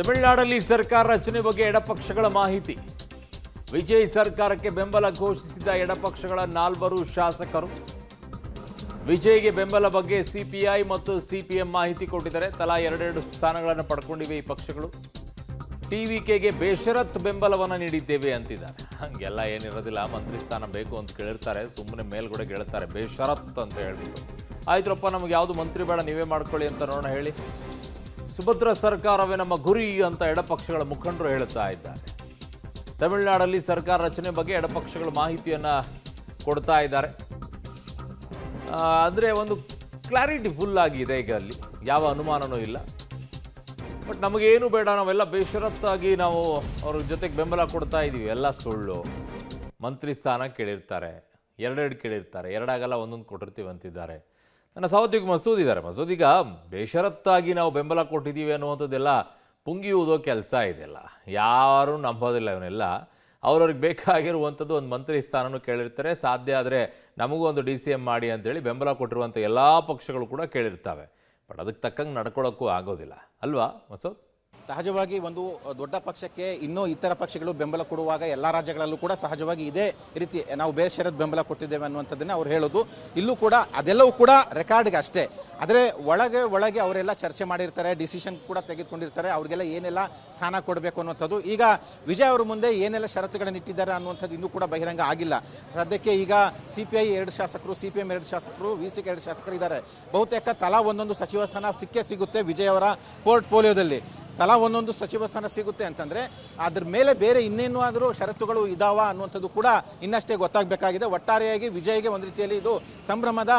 ತಮಿಳುನಾಡಲ್ಲಿ ಸರ್ಕಾರ ರಚನೆ ಬಗ್ಗೆ ಎಡಪಕ್ಷಗಳ ಮಾಹಿತಿ. ವಿಜಯ್ ಸರ್ಕಾರಕ್ಕೆ ಬೆಂಬಲ ಘೋಷಿಸಿದ ಎಡಪಕ್ಷಗಳ 4 ಶಾಸಕರು ವಿಜಯ್ಗೆ ಬೆಂಬಲ ಬಗ್ಗೆ ಸಿಪಿಐ ಮತ್ತು ಸಿಪಿಎಂ ಮಾಹಿತಿ ಕೊಟ್ಟಿದ್ದಾರೆ. ತಲಾ 2 ಸ್ಥಾನಗಳನ್ನು ಪಡ್ಕೊಂಡಿವೆ ಈ ಪಕ್ಷಗಳು. ಟಿವಿಕೆಗೆ ಬೇಷರತ್ ಬೆಂಬಲವನ್ನು ನೀಡಿದ್ದೇವೆ ಅಂತಿದ್ದಾರೆ. ಹಂಗೆಲ್ಲ ಏನಿರೋದಿಲ್ಲ, ಮಂತ್ರಿ ಸ್ಥಾನ ಬೇಕು ಅಂತ ಕೇಳಿರ್ತಾರೆ, ಸುಮ್ಮನೆ ಮೇಲ್ಗಡೆ ಹೇಳ್ತಾರೆ ಬೇಷರತ್ ಅಂತ ಹೇಳ್ಬಿಟ್ಟು. ಆಯ್ತರಪ್ಪ, ನಮಗೆ ಯಾವುದು ಮಂತ್ರಿ ಬೇಡ, ನೀವೇ ಮಾಡ್ಕೊಳ್ಳಿ ಅಂತ ನೋಡೋಣ ಹೇಳಿ. ಸುಭದ್ರ ಸರ್ಕಾರವೇ ನಮ್ಮ ಗುರಿ ಅಂತ ಎಡಪಕ್ಷಗಳ ಮುಖಂಡರು ಹೇಳುತ್ತಾ ಇದ್ದಾರೆ. ತಮಿಳುನಾಡಲ್ಲಿ ಸರ್ಕಾರ ರಚನೆ ಬಗ್ಗೆ ಎಡಪಕ್ಷಗಳು ಮಾಹಿತಿಯನ್ನು ಕೊಡ್ತಾ ಇದ್ದಾರೆ. ಅಂದರೆ ಒಂದು ಕ್ಲಾರಿಟಿ ಫುಲ್ ಆಗಿದೆ. ಈಗ ಅಲ್ಲಿ ಯಾವ ಅನುಮಾನನೂ ಇಲ್ಲ. ಬಟ್ ನಮಗೇನು ಬೇಡ, ನಾವೆಲ್ಲ ಬೇಷರತ್ತಾಗಿ ನಾವು ಅವ್ರ ಜೊತೆಗೆ ಬೆಂಬಲ ಕೊಡ್ತಾ ಇದ್ದೀವಿ. ಎಲ್ಲ ಸುಳ್ಳು. ಮಂತ್ರಿ ಸ್ಥಾನ ಕೇಳಿರ್ತಾರೆ, 2 ಕೇಳಿರ್ತಾರೆ, 2 ಆಗಲ್ಲ ಒಂದೊಂದು ಕೊಟ್ಟಿರ್ತೀವಿ ಅಂತಿದ್ದಾರೆ. ನನ್ನ ಸಹೋದ್ಯೋಗಿ ಮಸೂದ್ ಇದ್ದಾರೆ. ಮಸೂದಿಗ ಬೇಷರತ್ತಾಗಿ ನಾವು ಬೆಂಬಲ ಕೊಟ್ಟಿದ್ದೀವಿ ಅನ್ನುವಂಥದ್ದೆಲ್ಲ ಪುಂಗಿ ಊದೋ ಕೆಲಸ ಇದೆಯಲ್ಲ, ಯಾರೂ ನಂಬೋದಿಲ್ಲ. ಇವನ್ನೆಲ್ಲ ಅವ್ರವ್ರಿಗೆ ಬೇಕಾಗಿರುವಂಥದ್ದು ಒಂದು ಮಂತ್ರಿ ಸ್ಥಾನನೂ ಕೇಳಿರ್ತಾರೆ. ಸಾಧ್ಯ ಆದರೆ ನಮಗೂ ಒಂದು DCM ಮಾಡಿ ಅಂತೇಳಿ ಬೆಂಬಲ ಕೊಟ್ಟಿರುವಂಥ ಎಲ್ಲ ಪಕ್ಷಗಳು ಕೂಡ ಕೇಳಿರ್ತವೆ. ಬಟ್ ಅದಕ್ಕೆ ತಕ್ಕಂಗೆ ನಡ್ಕೊಳ್ಳೋಕ್ಕೂ ಆಗೋದಿಲ್ಲ ಅಲ್ವಾ ಮಸೂದ್? ಸಹಜವಾಗಿ ಒಂದು ದೊಡ್ಡ ಪಕ್ಷಕ್ಕೆ ಇನ್ನೂ ಇತರ ಪಕ್ಷಗಳು ಬೆಂಬಲ ಕೊಡುವಾಗ ಎಲ್ಲ ರಾಜ್ಯಗಳಲ್ಲೂ ಕೂಡ ಸಹಜವಾಗಿ ಇದೇ ರೀತಿ ನಾವು ಬೇಷರತ್ ಬೆಂಬಲ ಕೊಟ್ಟಿದ್ದೇವೆ ಅನ್ನುವಂಥದ್ದನ್ನೇ ಅವ್ರು ಹೇಳೋದು. ಇಲ್ಲೂ ಕೂಡ ಅದೆಲ್ಲವೂ ಕೂಡ ರೆಕಾರ್ಡ್ಗೆ ಅಷ್ಟೇ. ಆದರೆ ಒಳಗೆ ಅವರೆಲ್ಲ ಚರ್ಚೆ ಮಾಡಿರ್ತಾರೆ, ಡಿಸಿಷನ್ ಕೂಡ ತೆಗೆದುಕೊಂಡಿರ್ತಾರೆ. ಅವ್ರಿಗೆಲ್ಲ ಏನೆಲ್ಲ ಸ್ಥಾನ ಕೊಡಬೇಕು ಅನ್ನುವಂಥದ್ದು. ಈಗ ವಿಜಯ್ ಅವರ ಮುಂದೆ ಏನೆಲ್ಲ ಷರತ್ತುಗಳನ್ನು ಇಟ್ಟಿದ್ದಾರೆ ಅನ್ನುವಂಥದ್ದು ಇನ್ನೂ ಕೂಡ ಬಹಿರಂಗ ಆಗಿಲ್ಲ. ಸದ್ಯಕ್ಕೆ ಈಗ CPI 2 ಶಾಸಕರು, CPM 2 ಶಾಸಕರು, VC 2 ಶಾಸಕರು ಇದ್ದಾರೆ. ಬಹುತೇಕ ತಲಾ ಒಂದೊಂದು ಸಚಿವ ಸ್ಥಾನ ಸಿಗುತ್ತೆ ವಿಜಯ್ ಅವರ ಪೋರ್ಟ್ಫೋಲಿಯೋದಲ್ಲಿ. ತಲಾ ಒಂದೊಂದು ಸಚಿವ ಸ್ಥಾನ ಸಿಗುತ್ತೆ ಅಂತಂದರೆ ಅದ್ರ ಮೇಲೆ ಬೇರೆ ಇನ್ನೇನು ಆದರೂ ಷರತ್ತುಗಳು ಇದಾವ ಅನ್ನುವಂಥದ್ದು ಕೂಡ ಇನ್ನಷ್ಟೇ ಗೊತ್ತಾಗಬೇಕಾಗಿದೆ. ಒಟ್ಟಾರೆಯಾಗಿ ವಿಜಯ್ಗೆ ಒಂದು ರೀತಿಯಲ್ಲಿ ಇದು ಸಂಭ್ರಮದ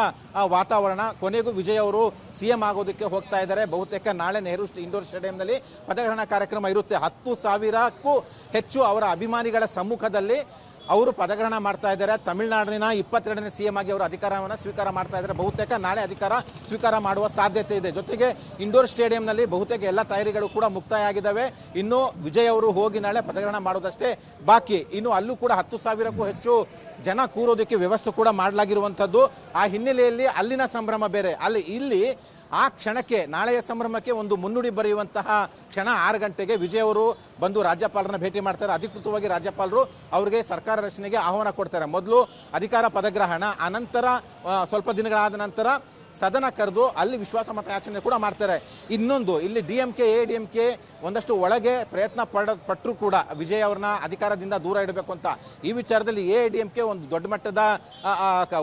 ವಾತಾವರಣ. ಕೊನೆಗೂ ವಿಜಯ್ ಅವರು CM ಆಗೋದಕ್ಕೆ ಹೋಗ್ತಾ ಇದ್ದಾರೆ. ಬಹುತೇಕ ನಾಳೆ ನೆಹರು ಇಂಡೋರ್ ಸ್ಟೇಡಿಯಂನಲ್ಲಿ ಪದಗ್ರಹಣ ಕಾರ್ಯಕ್ರಮ ಇರುತ್ತೆ. 10,000ಕ್ಕೂ ಹೆಚ್ಚು ಅವರ ಅಭಿಮಾನಿಗಳ ಸಮ್ಮುಖದಲ್ಲಿ ಅವರು ಪದಗ್ರಹಣ ಮಾಡ್ತಾ ಇದ್ದಾರೆ. ತಮಿಳುನಾಡಿನ 22ನೇ CM ಆಗಿ ಅವರು ಅಧಿಕಾರವನ್ನು ಸ್ವೀಕಾರ ಮಾಡ್ತಾ ಇದ್ದಾರೆ. ಬಹುತೇಕ ನಾಳೆ ಅಧಿಕಾರ ಸ್ವೀಕಾರ ಮಾಡುವ ಸಾಧ್ಯತೆ ಇದೆ. ಜೊತೆಗೆ ಇಂಡೋರ್ ಸ್ಟೇಡಿಯಂನಲ್ಲಿ ಬಹುತೇಕ ಎಲ್ಲ ತಯಾರಿಗಳು ಕೂಡ ಮುಕ್ತಾಯ ಆಗಿದ್ದಾವೆ. ಇನ್ನು ವಿಜಯ್ ಅವರು ಹೋಗಿ ನಾಳೆ ಪದಗ್ರಹಣ ಮಾಡೋದಷ್ಟೇ ಬಾಕಿ. ಇನ್ನು ಅಲ್ಲೂ ಕೂಡ 10,000ಕ್ಕೂ ಹೆಚ್ಚು ಜನ ಕೂರೋದಕ್ಕೆ ವ್ಯವಸ್ಥೆ ಕೂಡ ಮಾಡಲಾಗಿರುವಂಥದ್ದು. ಆ ಹಿನ್ನೆಲೆಯಲ್ಲಿ ಅಲ್ಲಿನ ಸಂಭ್ರಮ ಬೇರೆ. ಇಲ್ಲಿ ಆ ಕ್ಷಣಕ್ಕೆ, ನಾಳೆಯ ಸಂಭ್ರಮಕ್ಕೆ ಒಂದು ಮುನ್ನುಡಿ ಬರೆಯುವಂತಹ ಕ್ಷಣ 6 ಗಂಟೆಗೆ ವಿಜಯ್ ಅವರು ಬಂದು ರಾಜ್ಯಪಾಲರನ್ನ ಭೇಟಿ ಮಾಡ್ತಾರೆ. ಅಧಿಕೃತವಾಗಿ ರಾಜ್ಯಪಾಲರು ಅವರಿಗೆ ಸರ್ಕಾರ ರಚನೆಗೆ ಆಹ್ವಾನ ಕೊಡ್ತಾರೆ. ಮೊದಲು ಅಧಿಕಾರ ಪದಗ್ರಹಣ, ಅನಂತರ ಸ್ವಲ್ಪ ದಿನಗಳಾದ ನಂತರ ಸದನ ಕರೆದು ಅಲ್ಲಿ ವಿಶ್ವಾಸಮತ ಯಾಚನೆ ಕೂಡ ಮಾಡ್ತಾರೆ. ಇನ್ನೊಂದು, ಇಲ್ಲಿ DMK ADMK ಒಂದಷ್ಟು ಒಳಗೆ ಪ್ರಯತ್ನ ಪಟ್ಟರು ಕೂಡ ವಿಜಯ್ ಅವ್ರನ್ನ ಅಧಿಕಾರದಿಂದ ದೂರ ಇಡಬೇಕು ಅಂತ. ಈ ವಿಚಾರದಲ್ಲಿ ADMK ಒಂದು ದೊಡ್ಡ ಮಟ್ಟದ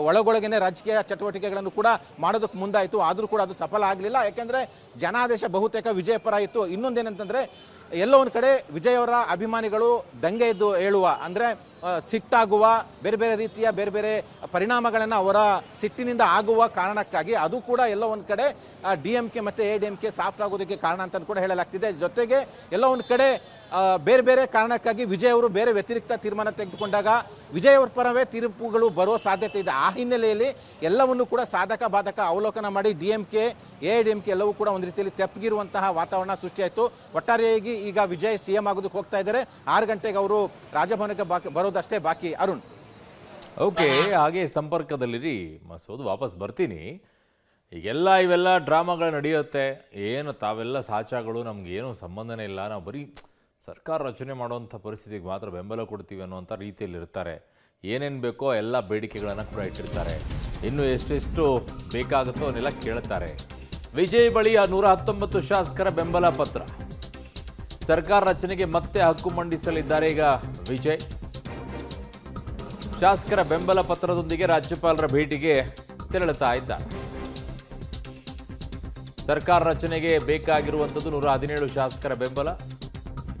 ಒಳಗೊಳಗೇನೆ ರಾಜಕೀಯ ಚಟುವಟಿಕೆಗಳನ್ನು ಕೂಡ ಮಾಡೋದಕ್ಕೆ ಮುಂದಾಯಿತು. ಆದರೂ ಕೂಡ ಅದು ಸಫಲ ಆಗಲಿಲ್ಲ. ಯಾಕೆಂದರೆ ಜನಾದೇಶ ಬಹುತೇಕ ವಿಜಯ ಪರ ಇತ್ತು. ಇನ್ನೊಂದೇನಂತಂದರೆ ಎಲ್ಲೋ ಒಂದು ಕಡೆ ವಿಜಯ್ ಅವರ ಅಭಿಮಾನಿಗಳು ದಂಗೆ ಎದ್ದು ಹೇಳುವ, ಅಂದರೆ ಸಿಟ್ಟಾಗುವ, ಬೇರೆ ಬೇರೆ ರೀತಿಯ ಬೇರೆ ಬೇರೆ ಪರಿಣಾಮಗಳನ್ನು ಅವರ ಸಿಟ್ಟಿನಿಂದ ಆಗುವ ಕಾರಣಕ್ಕಾಗಿ ಅದು ಕೂಡ ಎಲ್ಲೋ ಒಂದು ಕಡೆ DMK ಮತ್ತು ADMK ಸಾಫ್ಟ್ ಆಗೋದಕ್ಕೆ ಕಾರಣ ಅಂತ ಕೂಡ ಹೇಳಲಾಗ್ತಿದೆ. ಜೊತೆಗೆ ಎಲ್ಲೋ ಒಂದು ಕಡೆ ಬೇರೆ ಬೇರೆ ಕಾರಣಕ್ಕಾಗಿ ವಿಜಯ್ ಅವರು ಬೇರೆ ವ್ಯತಿರಿಕ್ತ ತೀರ್ಮಾನ ತೆಗೆದುಕೊಂಡಾಗ ವಿಜಯ್ ಅವರ ಪರವೇ ತೀರ್ಪುಗಳು ಬರುವ ಸಾಧ್ಯತೆ ಇದೆ. ಆ ಹಿನ್ನೆಲೆಯಲ್ಲಿ ಎಲ್ಲವನ್ನೂ ಕೂಡ ಸಾಧಕ ಬಾಧಕ ಅವಲೋಕನ ಮಾಡಿ DMK ADMK ಎಲ್ಲವೂ ಕೂಡ ಒಂದು ರೀತಿಯಲ್ಲಿ ತೆಪ್ಪಗಿರುವಂತಹ ವಾತಾವರಣ ಸೃಷ್ಟಿಯಾಯಿತು. ಒಟ್ಟಾರೆಯಾಗಿ ಈಗ ವಿಜಯ್ CM ಆಗೋದಕ್ಕೆ ಹೋಗ್ತಾ ಇದ್ದಾರೆ. 6 ಗಂಟೆಗೆ ಅವರು ರಾಜಭವನಕ್ಕೆ ಬರೋದಷ್ಟೇ ಬಾಕಿ. ಅರುಣ್, ಓಕೆ, ಹಾಗೆ ಸಂಪರ್ಕದಲ್ಲಿರಿ ಮಸೂದ್. ವಾಪಸ್ ಬರ್ತೀನಿ. ಈಗೆಲ್ಲ ಇವೆಲ್ಲ ಡ್ರಾಮಾಗಳು ನಡೆಯುತ್ತೆ. ಏನು ತಾವೆಲ್ಲ ಸಾಚಾಗಳು, ನಮಗೇನು ಸಂಬಂಧನೇ ಇಲ್ಲ, ನಾವು ಬರೀ ಸರ್ಕಾರ ರಚನೆ ಮಾಡುವಂಥ ಪರಿಸ್ಥಿತಿಗೆ ಮಾತ್ರ ಬೆಂಬಲ ಕೊಡ್ತೀವಿ ಅನ್ನುವಂಥ ರೀತಿಯಲ್ಲಿ ಇರ್ತಾರೆ. ಏನೇನು ಬೇಕೋ ಎಲ್ಲ ಬೇಡಿಕೆಗಳನ್ನು ಕೂಡ ಇಟ್ಟಿರ್ತಾರೆ. ಇನ್ನು ಎಷ್ಟೆಷ್ಟು ಬೇಕಾಗುತ್ತೋ ಅವನ್ನೆಲ್ಲ ಕೇಳ್ತಾರೆ. ವಿಜಯ್ ಬಳಿ 119 ಶಾಸಕರ ಬೆಂಬಲ ಪತ್ರ. ಸರ್ಕಾರ ರಚನೆಗೆ ಮತ್ತೆ ಹಕ್ಕು ಮಂಡಿಸಲಿದ್ದಾರೆ ಈಗ ವಿಜಯ್. ಶಾಸಕರ ಬೆಂಬಲ ಪತ್ರದೊಂದಿಗೆ ರಾಜ್ಯಪಾಲರ ಭೇಟಿಗೆ ತೆರಳುತ್ತಾ ಇದ್ದಾರೆ. ಸರ್ಕಾರ ರಚನೆಗೆ ಬೇಕಾಗಿರುವಂಥದ್ದು 117 ಶಾಸಕರ ಬೆಂಬಲ.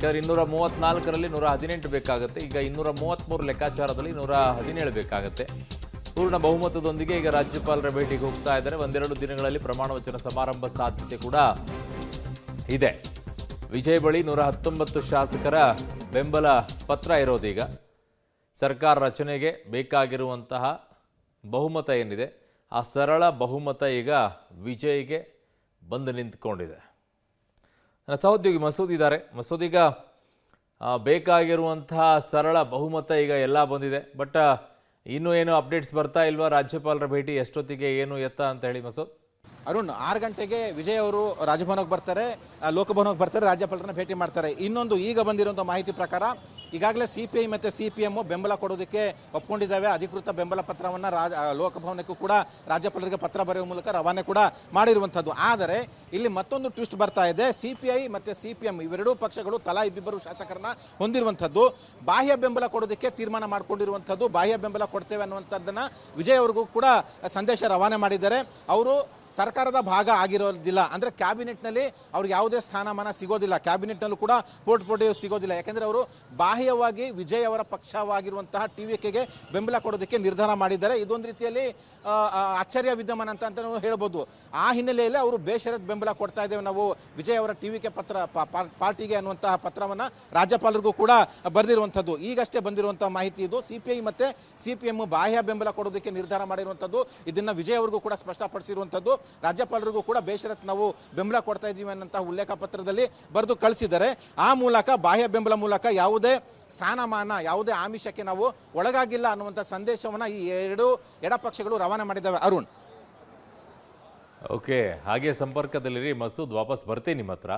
ಯಾಕಂದರೆ 234ರಲ್ಲಿ 118 ಬೇಕಾಗುತ್ತೆ. ಈಗ 233 ಲೆಕ್ಕಾಚಾರದಲ್ಲಿ 117 ಬೇಕಾಗುತ್ತೆ. ಪೂರ್ಣ ಬಹುಮತದೊಂದಿಗೆ ಈಗ ರಾಜ್ಯಪಾಲರ ಭೇಟಿಗೆ ಹೋಗ್ತಾ ಇದ್ದಾರೆ. 1-2 ದಿನಗಳಲ್ಲಿ ಪ್ರಮಾಣ ವಚನ ಸಮಾರಂಭ ಸಾಧ್ಯತೆ ಕೂಡ ಇದೆ. ವಿಜಯ್ ಬಳಿ 119 ಶಾಸಕರ ಬೆಂಬಲ ಪತ್ರ ಇರೋದೀಗ. ಸರ್ಕಾರ ರಚನೆಗೆ ಬೇಕಾಗಿರುವಂತಹ ಬಹುಮತ ಏನಿದೆ, ಆ ಸರಳ ಬಹುಮತ ಈಗ ವಿಜಯ್ಗೆ ಬಂದು ನಿಂತ್ಕೊಂಡಿದೆ. ನನ್ನ ಸಹೋದ್ಯೋಗಿ ಮಸೂದ್ ಇದ್ದಾರೆ. ಮಸೂದ್, ಈಗ ಬೇಕಾಗಿರುವಂತಹ ಸರಳ ಬಹುಮತ ಈಗ ಎಲ್ಲ ಬಂದಿದೆ. ಬಟ್ ಇನ್ನೂ ಏನು ಅಪ್ಡೇಟ್ಸ್ ಬರ್ತಾ ಇಲ್ವಾ? ರಾಜ್ಯಪಾಲರ ಭೇಟಿ ಎಷ್ಟೊತ್ತಿಗೆ, ಏನು ಎತ್ತ ಅಂತ ಹೇಳಿ ಮಸೂದ್? ಅರುಣ್ 6 ಗಂಟೆಗೆ ವಿಜಯ್ ಅವರು ರಾಜಭವನಕ್ಕೆ ಬರ್ತಾರೆ, ಲೋಕಭವನಕ್ಕೆ ಬರ್ತಾರೆ, ರಾಜ್ಯಪಾಲರನ್ನ ಭೇಟಿ ಮಾಡ್ತಾರೆ. ಇನ್ನೊಂದು ಈಗ ಬಂದಿರುವಂಥ ಮಾಹಿತಿ ಪ್ರಕಾರ ಈಗಾಗಲೇ CPI ಮತ್ತು CPM ಬೆಂಬಲ ಕೊಡೋದಕ್ಕೆ ಒಪ್ಕೊಂಡಿದ್ದಾವೆ. ಅಧಿಕೃತ ಬೆಂಬಲ ಪತ್ರವನ್ನು ಲೋಕಭವನಕ್ಕೂ ಕೂಡ ರಾಜ್ಯಪಾಲರಿಗೆ ಪತ್ರ ಬರೆಯುವ ಮೂಲಕ ರವಾನೆ ಕೂಡ ಮಾಡಿರುವಂಥದ್ದು. ಆದರೆ ಇಲ್ಲಿ ಮತ್ತೊಂದು ಟ್ವಿಸ್ಟ್ ಬರ್ತಾ ಇದೆ. CPI ಮತ್ತು CPM ಇವೆರಡೂ ಪಕ್ಷಗಳು ತಲಾ ಇಬ್ಬರು ಶಾಸಕರನ್ನ ಹೊಂದಿರುವಂಥದ್ದು. ಬಾಹ್ಯ ಬೆಂಬಲ ಕೊಡೋದಕ್ಕೆ ತೀರ್ಮಾನ ಮಾಡಿಕೊಂಡಿರುವಂಥದ್ದು. ಬಾಹ್ಯ ಬೆಂಬಲ ಕೊಡ್ತೇವೆ ಅನ್ನುವಂಥದ್ದನ್ನು ವಿಜಯ್ ಅವ್ರಿಗೂ ಕೂಡ ಸಂದೇಶ ರವಾನೆ ಮಾಡಿದ್ದಾರೆ. ಅವರು ಸರ್ಕಾರದ ಭಾಗ ಆಗಿರೋದಿಲ್ಲ, ಅಂದರೆ ಕ್ಯಾಬಿನೆಟ್ನಲ್ಲಿ ಅವ್ರಿಗೆ ಯಾವುದೇ ಸ್ಥಾನಮಾನ ಸಿಗೋದಿಲ್ಲ, ಕ್ಯಾಬಿನೆಟ್ನಲ್ಲೂ ಕೂಡ ಪೋರ್ಟ್ಫೋಲಿಯೋ ಸಿಗೋದಿಲ್ಲ. ಯಾಕೆಂದರೆ ಅವರು ಬಾಹ್ಯವಾಗಿ ವಿಜಯ್ ಅವರ ಪಕ್ಷವಾಗಿರುವಂತಹ TVKಗೆ ಬೆಂಬಲ ಕೊಡೋದಕ್ಕೆ ನಿರ್ಧಾರ ಮಾಡಿದ್ದಾರೆ. ಇದೊಂದು ರೀತಿಯಲ್ಲಿ ಅಚ್ಚರಿಯ ವಿದ್ಯಮಾನ ಅಂತ ಹೇಳ್ಬೋದು. ಆ ಹಿನ್ನೆಲೆಯಲ್ಲಿ ಅವರು ಬೇಷರತ್ ಬೆಂಬಲ ಕೊಡ್ತಾ ಇದ್ದೇವೆ ನಾವು ವಿಜಯ್ ಅವರ TVK ಪತ್ರ ಪಾರ್ಟಿಗೆ ಅನ್ನುವಂತಹ ಪತ್ರವನ್ನು ರಾಜ್ಯಪಾಲರಿಗೂ ಕೂಡ ಬರೆದಿರುವಂಥದ್ದು. ಈಗಷ್ಟೇ ಬಂದಿರುವಂತಹ ಮಾಹಿತಿ ಇದು. CPI ಮತ್ತು CPM ಬಾಹ್ಯ ಬೆಂಬಲ ಕೊಡೋದಕ್ಕೆ ನಿರ್ಧಾರ ಮಾಡಿರುವಂಥದ್ದು. ಇದನ್ನು ವಿಜಯ್ ಅವರಿಗೂ ಕೂಡ ಸ್ಪಷ್ಟಪಡಿಸಿರುವಂಥದ್ದು. ರಾಜ್ಯಪಾಲರಿಗೂ ಕೂಡ ಬೇಷರತ್ ನಾವು ಬೆಂಬಲ ಕೊಡ್ತಾ ಇದ್ದೀವಿ ಅನ್ನೋಂತಹ ಉಲ್ಲೇಖ ಪತ್ರದಲ್ಲಿ ಬರೆದು ಕಳಿಸಿದ್ದಾರೆ. ಆ ಮೂಲಕ ಬಾಹ್ಯ ಬೆಂಬಲ ಮೂಲಕ ಯಾವುದೇ ಸ್ಥಾನಮಾನ ಯಾವುದೇ ಆಮಿಷಕ್ಕೆ ನಾವು ಒಳಗಾಗಿಲ್ಲ ಅನ್ನುವಂಥ ಸಂದೇಶವನ್ನು ಈ ಎರಡೂ ಎಡಪಕ್ಷಗಳು ರವಾನೆ ಮಾಡಿದ್ದಾವೆ. ಅರುಣ್, ಓಕೆ, ಹಾಗೆ ಸಂಪರ್ಕದಲ್ಲಿರಿ ಮಸೂದ್, ವಾಪಸ್ ಬರ್ತೀನಿ ನಿಮ್ಮ ಹತ್ರ.